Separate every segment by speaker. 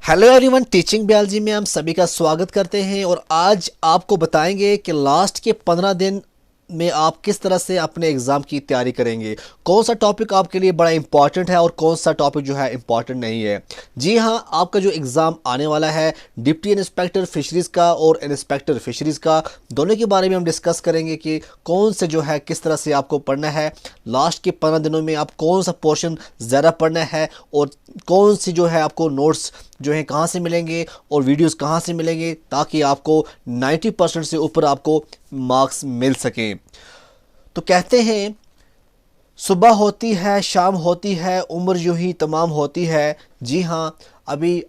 Speaker 1: Hello everyone, teaching biology में हम सभी का स्वागत करते हैं। और आज आपको बताएंगे कि लास्ट के 15 दिन में आप किस तरह से अपने एग्ज़ाम की तैयारी करेंगे, कौन सा टॉपिक आपके लिए बड़ा इंपॉर्टेंट है और कौन सा टॉपिक जो है इंपॉर्टेंट नहीं है। जी हाँ, आपका जो एग्ज़ाम आने वाला है डिप्टी इंस्पेक्टर फिशरीज़ का और इंस्पेक्टर फिशरीज़ का, दोनों के बारे में हम डिस्कस करेंगे कि कौन से जो है किस तरह से आपको पढ़ना है। लास्ट के 15 दिनों में आप कौन सा पोर्शन ज़्यादा पढ़ना है और कौन सी जो है आपको नोट्स जो है कहाँ से मिलेंगे और वीडियोस कहाँ से मिलेंगे, ताकि आपको 90% से ऊपर आपको मार्क्स मिल सकें। तो कहते हैं सुबह होती है शाम होती है, उम्र यूं ही तमाम होती है। जी हाँ, अभी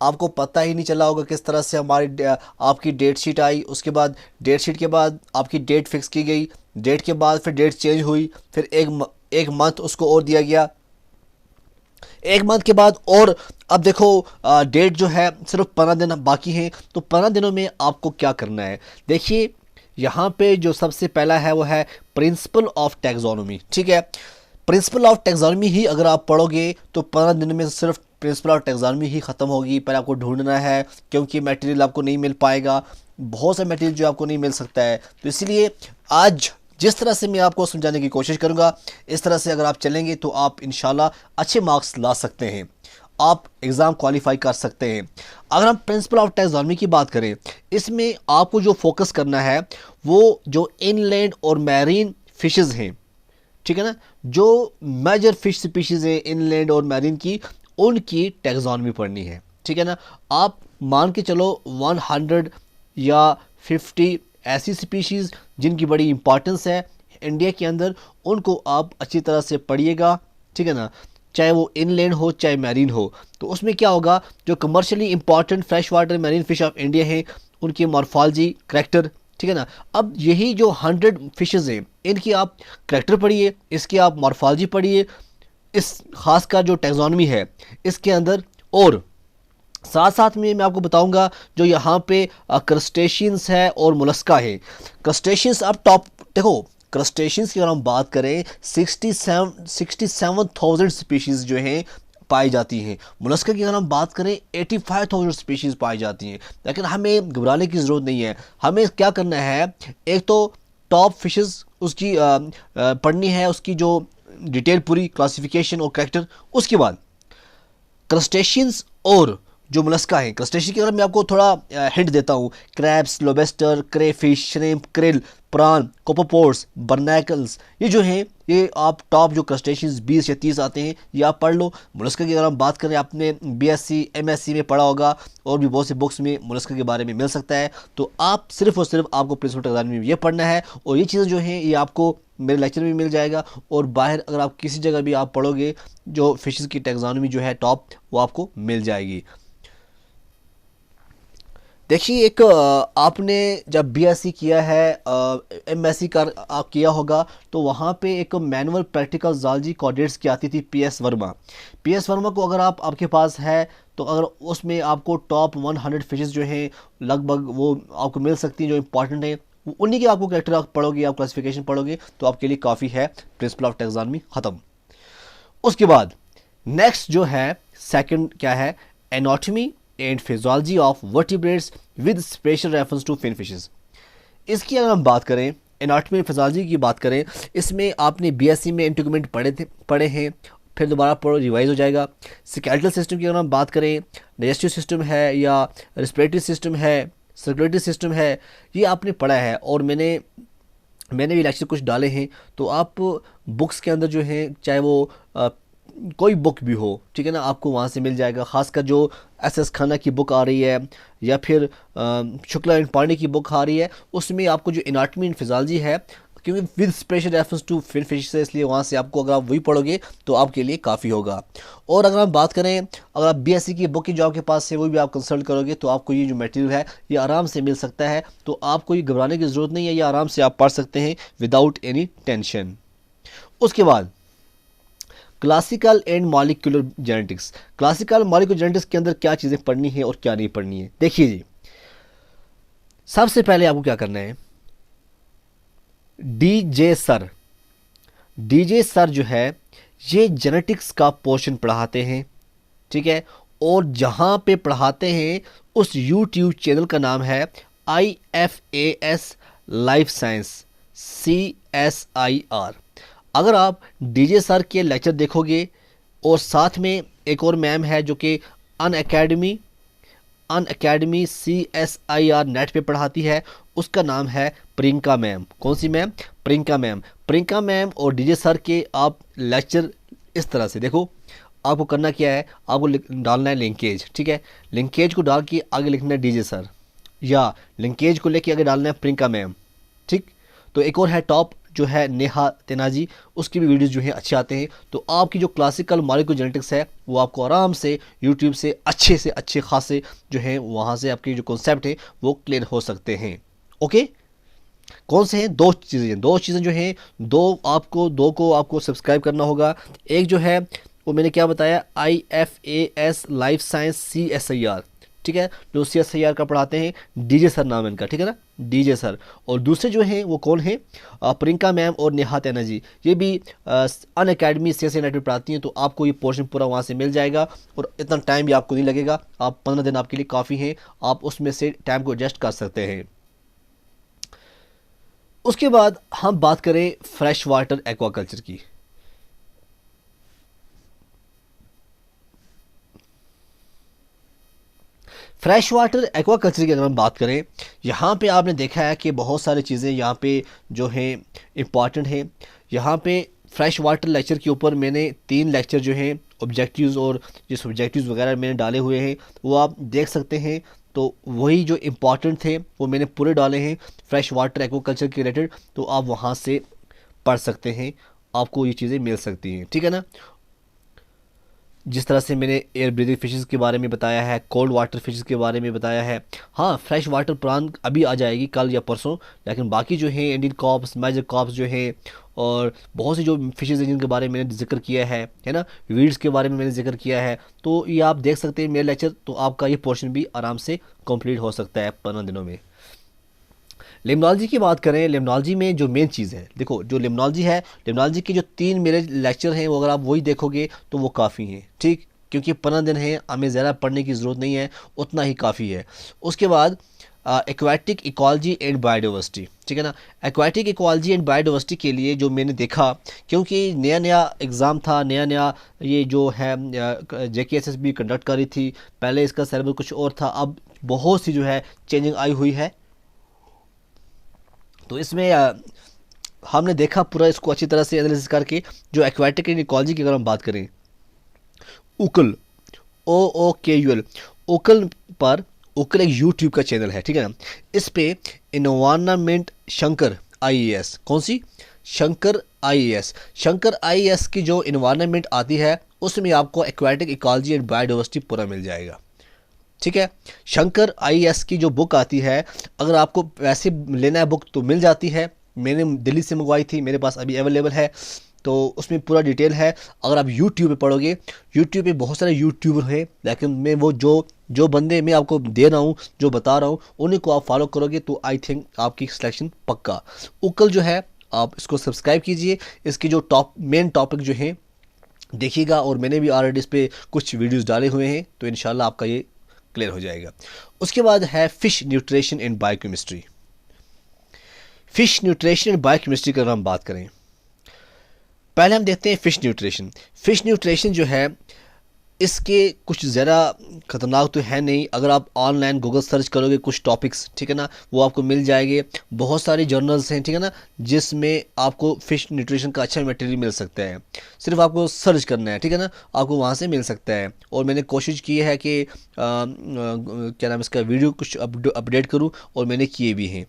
Speaker 1: आपको पता ही नहीं चला होगा किस तरह से आपकी डेट शीट आई। उसके बाद डेट शीट के बाद आपकी डेट फिक्स की गई, डेट के बाद फिर डेट चेंज हुई, फिर एक मंथ उसको और दिया गया, एक मंथ के बाद और अब देखो डेट जो है सिर्फ 15 दिन बाकी हैं। तो 15 दिनों में आपको क्या करना है, देखिए यहाँ पे जो सबसे पहला है वो है प्रिंसिपल ऑफ टैक्सोनॉमी। ठीक है, प्रिंसिपल ऑफ टैक्सोनॉमी ही अगर आप पढ़ोगे तो 15 दिन में सिर्फ प्रिंसिपल ऑफ टैक्सोनॉमी ही ख़त्म होगी। पर आपको ढूंढना है, क्योंकि मटेरियल आपको नहीं मिल पाएगा, बहुत सा मटेरियल जो आपको नहीं मिल सकता है। तो इसलिए आज जिस तरह से मैं आपको समझाने की कोशिश करूंगा, इस तरह से अगर आप चलेंगे तो आप इंशाल्लाह अच्छे मार्क्स ला सकते हैं, आप एग्ज़ाम क्वालिफाई कर सकते हैं। अगर हम प्रिंसिपल ऑफ टैक्सोनॉमी की बात करें, इसमें आपको जो फोकस करना है वो जो इनलैंड और मैरीन फिशेज़ हैं, ठीक है ना, जो मेजर फिश स्पीशीज़ हैं इनलैंड और मैरीन की, उनकी टैक्सोनॉमी पढ़नी है। ठीक है ना, आप मान के चलो 100 या 50 ऐसी स्पीशीज़ जिनकी बड़ी इंपॉर्टेंस है इंडिया के अंदर, उनको आप अच्छी तरह से पढ़िएगा। ठीक है ना, चाहे वो इनलैंड हो चाहे मैरीन हो। तो उसमें क्या होगा, जो commercially important fresh water marine fish of India है, उनकी मॉर्फोलॉजी, करैक्टर, ठीक है ना। अब यही जो 100 फिशेज़ हैं, इनकी आप करैक्टर पढ़िए, इसकी आप मॉर्फोलॉजी पढ़िए, इस खास का जो टैक्सोनॉमी है इसके अंदर। और साथ साथ में मैं आपको बताऊंगा जो यहाँ पे क्रस्टेशियंस है और मोलस्का है। क्रस्टेशियंस आप टॉप देखो, क्रस्टेशियंस की अगर हम बात करें 67,000 स्पीशीज़ जो हैं पाई जाती हैं। मोलस्का की अगर हम बात करें 85,000 स्पीशीज़ पाई जाती हैं। लेकिन हमें घबराने की ज़रूरत नहीं है, हमें क्या करना है, एक तो टॉप फिशेज़ उसकी पढ़नी है, उसकी जो डिटेल पूरी क्लासिफिकेशन और करैक्टर। उसके बाद क्रस्टेशियंस और जो मोलस्का है, क्रस्टेशियन की अगर मैं आपको थोड़ा हिंट देता हूँ, crabs, lobster, crayfish, shrimp, krill, प्रान, कोपोपोड्स, बर्नैकल्स, ये जो हैं ये आप टॉप जो क्रस्टेशियंस 20 या 30 आते हैं ये आप पढ़ लो। मोलस्का की अगर हम बात करें, आपने बीएससी एमएससी में पढ़ा होगा और भी बहुत से बुक्स में मोलस्का के बारे में मिल सकता है। तो आप सिर्फ और सिर्फ आपको प्रिंसिपल टैक्सोनॉमी में ये पढ़ना है, और ये चीज़ें जो हैं ये आपको मेरे लेक्चर में मिल जाएगा। और बाहर अगर आप किसी जगह भी आप पढ़ोगे, जो फिशेज़ की टैक्सोनॉमी जो है टॉप, वो आपको मिल जाएगी। देखिए, एक आपने जब बीएससी किया है, एमएससी कर आप किया होगा, तो वहाँ पे एक मैनुअल प्रैक्टिकल ज़ूलॉजी कोऑर्डिनेट्स की आती थी, पीएस वर्मा। पीएस वर्मा को अगर आपके पास है तो अगर उसमें आपको टॉप 100 फिशेज़ जो हैं लगभग वो आपको मिल सकती हैं जो इंपॉर्टेंट है, उन्हीं के आपको कैरेक्टर आप पढ़ोगे, आप क्लासिफिकेशन पढ़ोगे तो आपके लिए काफ़ी है। प्रिंसिपल ऑफ टैक्सोनॉमी ख़त्म। उसके बाद नेक्स्ट जो है सेकंड क्या है, anatomy and physiology of vertebrates with special reference to fin fishes. इसकी अगर हम बात करें, एनाटॉमी एंड फिजियोलॉजी की बात करें, इसमें आपने बीएससी में इंटीग्रेट पढ़े हैं, फिर दोबारा पढ़ो, रिवाइज हो जाएगा। स्केलेटल सिस्टम की अगर हम बात करें, डाइजेस्टिव सिस्टम है या रेस्पिरेटरी सिस्टम है, सर्कुलेटरी सिस्टम है, ये आपने पढ़ा है और मैंने भी लेक्चर कुछ डाले हैं। तो आप बुक्स के अंदर जो हैं, चाहे वो कोई बुक भी हो, ठीक है ना, आपको वहाँ से मिल जाएगा। खासकर जो एस खाना की बुक आ रही है या फिर शुक्ला एंड पांडे की बुक आ रही है, उसमें आपको जो एनाटॉमी एंड फिजियोलॉजी है, क्योंकि with special reference to fin fish से, इसलिए वहाँ से आपको अगर आप वही पढ़ोगे तो आपके लिए काफ़ी होगा। और अगर हम बात करें, अगर आप बीएससी की बुक की जो आपके पास है वो भी आप कंसल्ट करोगे तो आपको ये जो मटेरियल है ये आराम से मिल सकता है। तो आपको ये घबराने की ज़रूरत नहीं है, ये आराम से आप पढ़ सकते हैं विदाउट एनी टेंशन। उसके बाद classical and molecular genetics. Classical molecular genetics के अंदर क्या चीज़ें पढ़नी है और क्या नहीं पढ़नी है, देखिए जी। सबसे पहले आपको क्या करना है, डीजे सर जो है ये जेनेटिक्स का पोर्शन पढ़ाते हैं, ठीक है। और जहाँ पे पढ़ाते हैं उस यूट्यूब चैनल का नाम है IFAS लाइफ साइंस CSIR। अगर आप डीजे सर के लेक्चर देखोगे और साथ में एक और मैम है जो कि अन अकेडमी CSIR नेट पे पढ़ाती है, उसका नाम है प्रियंका मैम। कौन सी ma'am? Priyanka ma'am. Priyanka ma'am और डीजे सर के आप लेक्चर इस तरह से देखो। आपको करना क्या है, आपको डालना है लिंकेज, ठीक है। लिंकेज को डाल के आगे लिखना है डीजे सर, या लिंकेज को लेके आगे डालना है प्रियंका मैम, ठीक। तो एक और है टॉप जो है नेहा तेनाजी, उसकी भी वीडियोस जो हैं अच्छे आते हैं। तो आपकी जो क्लासिकल मॉलिक्यूलर जेनेटिक्स है वो आपको आराम से यूट्यूब से अच्छे खासे जो हैं वहाँ से आपके जो कॉन्सेप्ट है वो क्लियर हो सकते हैं। ओके, कौन से हैं? दो चीज़ें जो हैं, दो को आपको सब्सक्राइब करना होगा। एक जो है वो मैंने क्या बताया, IFAS लाइफ साइंस CSIR, ठीक है, जो CSIR का पढ़ाते हैं, डीजे सर नाम है इनका, ठीक है ना, डीजे सर। और दूसरे जो हैं वो कौन है? प्रियंका मैम और नेहा तेना जी, ये भी अन अकेडमी CSIR नेट पर पढ़ाती हैं। तो आपको ये पोर्शन पूरा वहाँ से मिल जाएगा और इतना टाइम भी आपको नहीं लगेगा। आप 15 दिन आपके लिए काफ़ी हैं, आप उसमें से टाइम को एडजस्ट कर सकते हैं। उसके बाद हम बात करें फ्रेश वाटर एक्वाकल्चर की। फ्रेश वाटर एक्वाकल्चर की अगर हम बात करें, यहाँ पे आपने देखा है कि बहुत सारी चीज़ें यहाँ पे जो हैं इम्पॉर्टेंट हैं। यहाँ पे फ्रेश वाटर लेक्चर के ऊपर मैंने 3 लेक्चर जो हैं ऑब्जेक्टिव्स और जो सब्जेक्टिव्स वगैरह मैंने डाले हुए हैं वो आप देख सकते हैं। तो वही जो इम्पॉर्टेंट थे वो मैंने पूरे डाले हैं फ्रेश वाटर एक्वाकल्चर के रिलेटेड, तो आप वहाँ से पढ़ सकते हैं, आपको ये चीज़ें मिल सकती हैं, ठीक है ना। जिस तरह से मैंने एयर ब्रीदिंग फिशेस के बारे में बताया है, कोल्ड वाटर फिशेस के बारे में बताया है। हाँ, फ्रेश वाटर प्राण अभी आ जाएगी कल या परसों, लेकिन बाकी जो है इंडियन कॉप्स, मेजर कॉप्स जो है, और बहुत सी जो फिशेस हैं जिनके बारे में मैंने जिक्र किया है ना, वीड्स के बारे में मैंने जिक्र किया है। तो ये आप देख सकते हैं मेरे लेक्चर, तो आपका ये पोर्शन भी आराम से कंप्लीट हो सकता है 15 दिनों में। लिम्नोलॉजी की बात करें, लिम्नोलॉजी में जो मेन चीज़ है, देखो जो लिम्नोलॉजी है, लिम्नोलॉजी के जो 3 मेरे लेक्चर हैं वो अगर आप वही देखोगे तो वो काफ़ी हैं, ठीक, क्योंकि 15 दिन है, हमें ज़्यादा पढ़ने की ज़रूरत नहीं है, उतना ही काफ़ी है। उसके बाद एक्वाटिक इकोलॉजी एंड बायोडाइवर्सिटी, ठीक है ना। एक्वाटिक इकोलॉजी एंड बायोडाइवर्सिटी के लिए जो मैंने देखा, क्योंकि नया एग्ज़ाम था, नया ये जो है JKSSB कंडक्ट कर रही थी, पहले इसका सिलेबस कुछ और था, अब बहुत सी जो है चेंजिंग आई हुई है। तो इसमें हमने देखा पूरा इसको अच्छी तरह से एनालिसिस करके, जो एक्वाटिक एंड इकोलॉजी की अगर हम बात करें, उकल OOKUL, उकल एक यूट्यूब का चैनल है, ठीक है ना। इस पे इन्वायरमेंट शंकर IAS, कौन सी? शंकर IAS की जो इन्वायरमेंट आती है उसमें आपको एक्वाटिक इकोलॉजी एंड बायोडाइवर्सिटी पूरा मिल जाएगा, ठीक है। शंकर IAS की जो बुक आती है, अगर आपको वैसे लेना है बुक तो मिल जाती है, मैंने दिल्ली से मंगवाई थी, मेरे पास अभी अवेलेबल है, तो उसमें पूरा डिटेल है। अगर आप यूट्यूब पे पढ़ोगे, यूट्यूब पे बहुत सारे यूट्यूबर हैं, लेकिन मैं वो जो बंदे मैं आपको दे रहा हूँ, जो बता रहा हूँ, उन्हीं को आप फॉलो करोगे तो आई थिंक आपकी सिलेक्शन पक्का। उकल जो है आप इसको सब्सक्राइब कीजिए, इसके जो मेन टॉपिक जो हैं देखिएगा, और मैंने भी ऑलरेडी इस पर कुछ वीडियोज़ डाले हुए हैं, तो इंशाल्लाह आपका ये क्लियर हो जाएगा। उसके बाद है fish nutrition and biochemistry. Fish nutrition and biochemistry की अगर हम बात करें, पहले हम देखते हैं फिश न्यूट्रिशन जो है, इसके कुछ ज़्यादा ख़तरनाक तो है नहीं। अगर आप ऑनलाइन गूगल सर्च करोगे कुछ टॉपिक्स, ठीक है ना, वो आपको मिल जाएंगे। बहुत सारे जर्नल्स हैं, ठीक है ना, जिसमें आपको फ़िश न्यूट्रिशन का अच्छा मटेरियल मिल सकता है। सिर्फ आपको सर्च करना है, ठीक है ना, आपको वहाँ से मिल सकता है। और मैंने कोशिश की है कि क्या नाम इसका, वीडियो कुछ अपडेट करूँ, और मैंने किए भी हैं।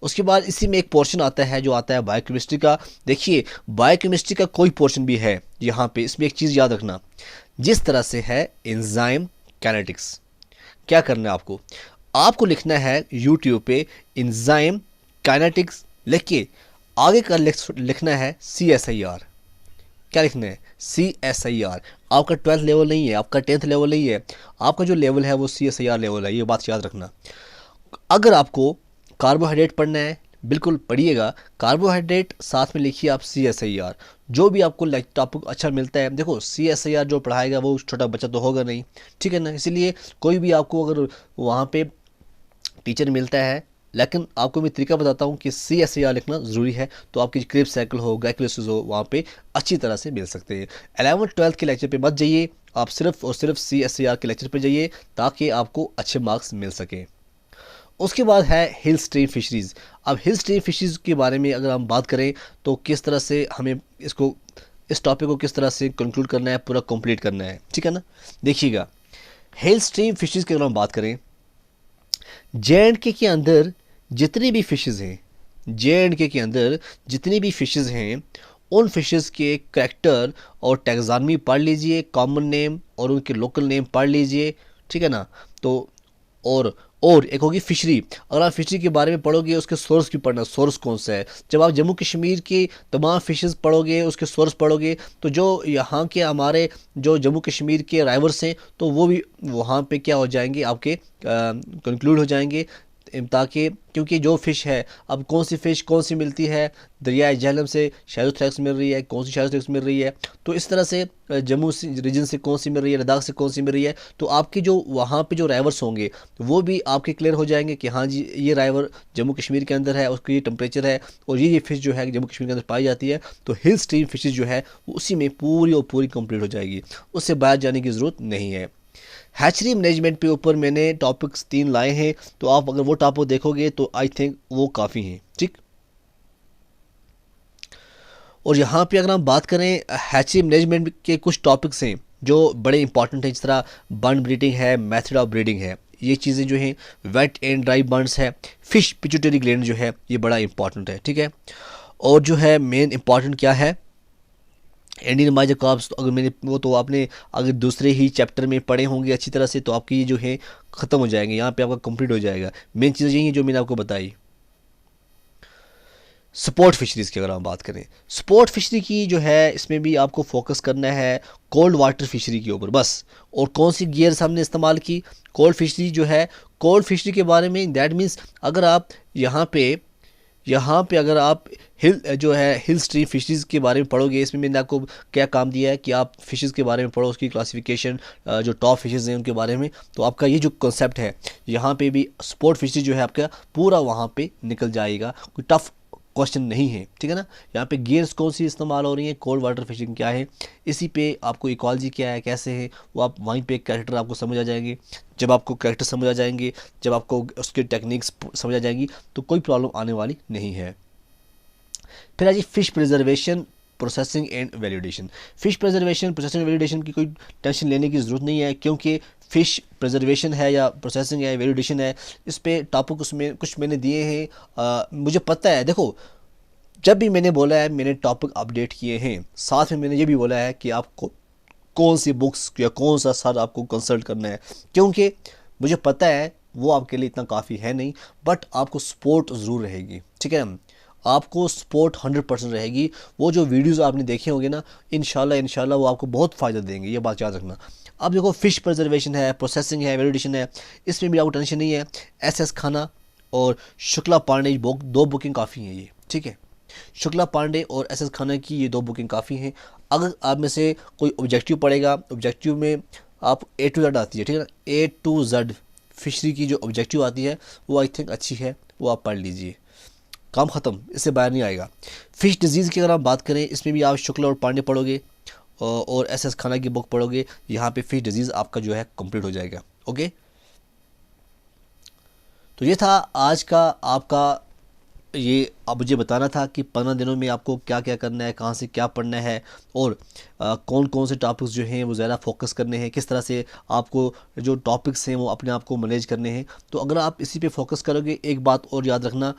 Speaker 1: उसके बाद इसी में एक पोर्शन आता है जो आता है बायोकेमिस्ट्री का। देखिए, बायोकेमिस्ट्री का कोई पोर्शन भी है यहाँ पे, इसमें एक चीज़ याद रखना, जिस तरह से है एंजाइम काइनेटिक्स, क्या करना है आपको लिखना है यूट्यूब पे एंजाइम काइनेटिक्स लिख के आगे का लिखना है CSIR। क्या लिखना है? CSIR। आपका 12th लेवल नहीं है, आपका 10th लेवल नहीं है, आपका जो लेवल है वो CSIR लेवल है, ये बात याद रखना। अगर आपको कार्बोहाइड्रेट पढ़ना है, बिल्कुल पढ़िएगा, कार्बोहाइड्रेट साथ में लिखिए आप CSIR। जो भी आपको टॉपिक अच्छा मिलता है, देखो CSIR जो पढ़ाएगा वो छोटा बच्चा तो होगा नहीं, ठीक है ना, इसीलिए कोई भी आपको अगर वहाँ पे टीचर मिलता है, लेकिन आपको मैं तरीका बताता हूँ कि CSIR लिखना ज़रूरी है, तो आपकी क्रिप साइकिल हो, गैकुलसिस हो, वहाँ पे अच्छी तरह से मिल सकते हैं। 11th-12th के लेक्चर पे मत जाइए, आप सिर्फ और सिर्फ CSIR के लेक्चर पे जाइए ताकि आपको अच्छे मार्क्स मिल सकें। उसके बाद है हिल स्ट्रीम फिशरीज़। अब हिल स्ट्रीम फिशरीज़ के बारे में अगर हम बात करें तो किस तरह से हमें इस टॉपिक को किस तरह से कंक्लूड करना है, पूरा कंप्लीट करना है, ठीक है ना। देखिएगा, हिल स्ट्रीम फिशरीज़ की अगर हम बात करें, JNK के अंदर जितनी भी फिशेज़ हैं, JNK के अंदर जितनी भी फिशेज़ हैं, उन फिशेज़ के करैक्टर और टैक्सॉनमी पढ़ लीजिए, कॉमन नेम और उनके लोकल नेम पढ़ लीजिए, ठीक है ना। तो और एक होगी फिशरी। अगर आप फिशरी के बारे में पढ़ोगे, उसके सोर्स भी पढ़ना, सोर्स कौन सा है। जब आप जम्मू कश्मीर की तमाम फिशेस पढ़ोगे, उसके सोर्स पढ़ोगे, तो जो यहाँ के हमारे जो जम्मू कश्मीर के राइवर्स हैं, तो वो भी वहाँ पे क्या हो जाएंगे, आपके कंक्लूड हो जाएंगे, ताकि क्योंकि जो फ़िश है, अब कौन सी फ़िश कौन सी मिलती है, दरियाए झेलम से शैलोथ्रैक्स मिल रही है, कौन सी शैलोथ्रैक्स मिल रही है, तो इस तरह से जम्मू रीजन से कौन सी मिल रही है, लद्दाख से कौन सी मिल रही है, तो आपके जो वहाँ पे जो राइवर्स होंगे वो भी आपके क्लियर हो जाएंगे कि हाँ जी ये राइवर जम्मू कश्मीर के अंदर है, उसका ये टेम्परेचर है और ये फ़िश जो है जम्मू कश्मीर के अंदर पाई जाती है। तो हिल स्ट्रीम फिशेज जो है उसी में पूरी और पूरी कंप्लीट हो जाएगी, उससे बाहर जाने की ज़रूरत नहीं है। हैचरी मैनेजमेंट पे ऊपर मैंने टॉपिक्स 3 लाए हैं, तो आप अगर वो टॉपिक देखोगे तो आई थिंक वो काफ़ी हैं, ठीक। और यहाँ पे अगर हम बात करें हैचरी मैनेजमेंट के कुछ टॉपिक्स हैं जो बड़े इंपॉर्टेंट हैं, जिस तरह बर्ड ब्रीडिंग है, मेथड ऑफ ब्रीडिंग है, ये चीज़ें जो हैं, वेट एंड ड्राई बर्ड्स है, फिश पिट्यूटरी ग्लैंड जो है ये बड़ा इंपॉर्टेंट है, ठीक है। और जो है मेन इंपॉर्टेंट क्या है, इंडियन माइजर कॉर्प्स, तो अगर मैंने वो तो आपने अगर दूसरे ही चैप्टर में पढ़े होंगे अच्छी तरह से, तो आपकी ये जो है ख़त्म हो जाएंगे, यहाँ पे आपका कंप्लीट हो जाएगा। मेन चीज़ें यही हैं जो मैंने आपको बताई। स्पोर्ट फिशरीज़ की अगर हम बात करें, स्पोर्ट फिशरी की जो है इसमें भी आपको फोकस करना है कोल्ड वाटर फिशरी के ऊपर बस। और कौन सी गियर्स हमने इस्तेमाल की, कोल्ड फिशरी जो है, कोल्ड फिशरी के बारे में दैट मीन्स अगर आप यहाँ पे अगर आप हिल स्ट्रीम फिशरीज़ के बारे में पढ़ोगे, इसमें मैंने आपको क्या काम दिया है कि आप फिशेज़ के बारे में पढ़ो, उसकी क्लासिफिकेशन, जो टॉप फिशेज़ हैं उनके बारे में, तो आपका ये जो कॉन्सेप्ट है यहाँ पे भी स्पोर्ट फिशरी जो है आपका पूरा वहाँ पे निकल जाएगा, कोई टफ क्वेश्चन नहीं है, ठीक है ना। यहाँ पे गियर्स कौन सी इस्तेमाल हो रही हैं, कोल्ड वाटर फिशिंग क्या है, इसी पे आपको इकोलॉजी क्या है, कैसे है वो, आप वहीं पे कैरेक्टर आपको समझ आ जाएंगे। जब आपको कैरेक्टर समझ आ जाएंगे, जब आपको उसके टेक्निक्स समझ आ जाएंगी, तो कोई प्रॉब्लम आने वाली नहीं है। फिर आ जी fish preservation, processing and value addition. Fish preservation, processing, value addition की कोई टेंशन लेने की ज़रूरत नहीं है, क्योंकि फ़िश प्रिजर्वेशन है या प्रोसेसिंग है, वैल्यूडेशन है, इस पे टॉपिक उसमें कुछ मैंने दिए हैं। मुझे पता है, देखो जब भी मैंने बोला है मैंने टॉपिक अपडेट किए हैं, साथ में मैंने ये भी बोला है कि आपको कौन सी बुक्स या कौन सा सर आपको कंसल्ट करना है, क्योंकि मुझे पता है वो आपके लिए इतना काफ़ी है नहीं, बट आपको सपोर्ट ज़रूर रहेगी, ठीक है। आपको सपोर्ट 100% रहेगी। वो जो वीडियोस आपने देखे होंगे ना, इंशाल्लाह वो आपको बहुत फ़ायदा देंगे, ये बात याद रखना। अब देखो फ़िश प्रिजर्वेशन है, प्रोसेसिंग है, वैल्यूडेशन है, इसमें भी आपको टेंशन नहीं है। SS खाना और शुक्ला पांडे बुक, 2 बुकिंग काफ़ी हैं ये, ठीक है। शुक्ला पांडे और SS खाना की ये 2 बुकिंग काफ़ी हैं। अगर आप में से कोई ऑब्जेक्टिव पढ़ेगा, ऑब्जेक्टिव में आप A to Z आती है, ठीक है ना, A to Z फिशरी की जो ऑब्जेक्टिव आती है वो आई थिंक अच्छी है, वो आप पढ़ लीजिए, काम ख़त्म, इससे बाहर नहीं आएगा। फ़िश डिजीज़ की अगर आप बात करें, इसमें भी आप शुक्ला और पांडे पढ़ोगे और SS खाना की बुक पढ़ोगे, यहाँ पे फ़िश डिजीज़ आपका जो है कंप्लीट हो जाएगा। ओके, तो ये था आज का आपका, ये अब मुझे बताना था कि 15 दिनों में आपको क्या क्या करना है, कहाँ से क्या पढ़ना है, और कौन कौन से टॉपिक्स जो हैं वो ज़्यादा फोकस करने हैं, किस तरह से आपको जो टॉपिक्स हैं वो अपने आप को मैनेज करने हैं। तो अगर आप इसी पे फोकस करोगे, एक बात और याद रखना,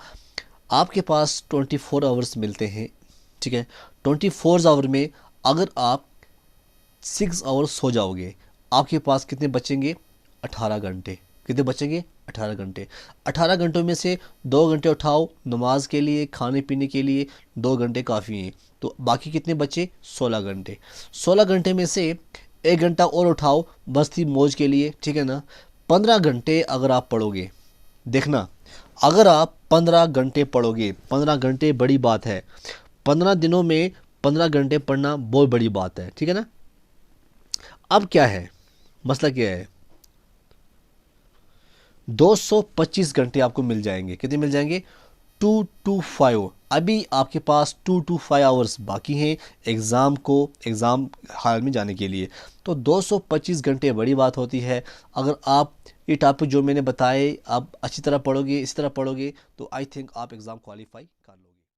Speaker 1: आपके पास 24 आवर्स मिलते हैं, ठीक है। 24 आवर में अगर आप 6 आवर्स सो जाओगे, आपके पास कितने बचेंगे, 18 घंटे। कितने बचेंगे, 18 घंटे। 18 घंटों में से 2 घंटे उठाओ नमाज के लिए, खाने पीने के लिए 2 घंटे काफ़ी हैं, तो बाकी कितने बचे, 16 घंटे। 16 घंटे में से 1 घंटा और उठाओ मस्ती मौज के लिए, ठीक है ना। 15 घंटे अगर आप पढ़ोगे, देखना अगर आप 15 घंटे पढ़ोगे, 15 घंटे बड़ी बात है, 15 दिनों में 15 घंटे पढ़ना बहुत बड़ी बात है, ठीक है ना। अब क्या है, मसला क्या है, 225 घंटे आपको मिल जाएंगे। कितने मिल जाएंगे, 2 to 5। अभी आपके पास 2 to 5 आवर्स बाकी हैं एग्ज़ाम हाल में जाने के लिए। तो 225 घंटे बड़ी बात होती है। अगर आप ये टॉपिक जो मैंने बताए आप अच्छी तरह पढ़ोगे, इसी तरह पढ़ोगे, तो आई थिंक आप एग्ज़ाम क्वालिफाई कर लोगे।